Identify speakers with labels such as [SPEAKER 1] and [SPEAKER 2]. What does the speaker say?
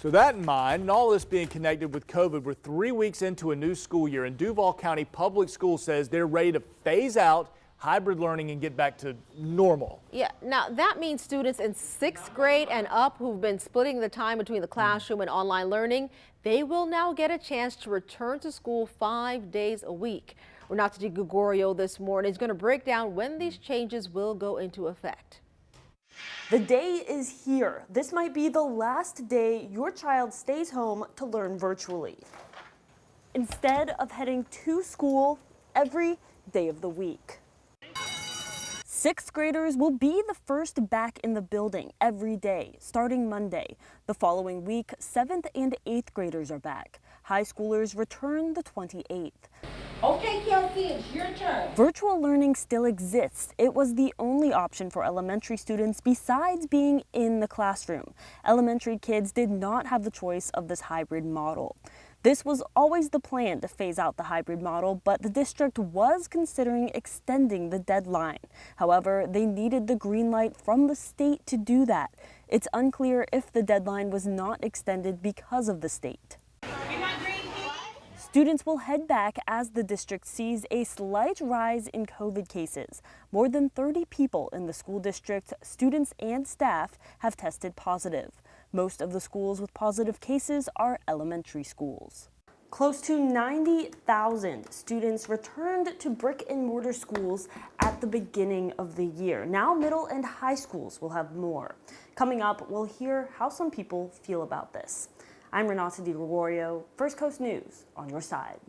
[SPEAKER 1] So that in mind, and all this being connected with COVID, we're 3 weeks into a new school year, and Duval County Public Schools says they're ready to phase out hybrid learning and get back to normal.
[SPEAKER 2] Yeah, now that means students in 6th grade and up who've been splitting the time between the classroom and online learning, they will now get a chance to return to school 5 days a week. Renata DiGregorio this morning is going to break down when these changes will go into effect.
[SPEAKER 3] The day is here. This might be the last day your child stays home to learn virtually, instead of heading to school every day of the week. 6th graders will be the first back in the building every day, starting Monday. The following week, 7th and 8th graders are back. High schoolers return the 28th.
[SPEAKER 4] Okay, Kelsey, it's your turn.
[SPEAKER 3] Virtual learning still exists. It was the only option for elementary students besides being in the classroom. Elementary kids did not have the choice of this hybrid model. This was always the plan to phase out the hybrid model, but the district was considering extending the deadline. However, they needed the green light from the state to do that. It's unclear if the deadline was not extended because of the state. Students will head back as the district sees a slight rise in COVID cases. More than 30 people in the school district, students and staff, have tested positive. Most of the schools with positive cases are elementary schools. Close to 90,000 students returned to brick and mortar schools at the beginning of the year. now middle and high schools will have more. Coming up, we'll hear how some people feel about this. I'm Renata DiGregorio, First Coast News, on your side.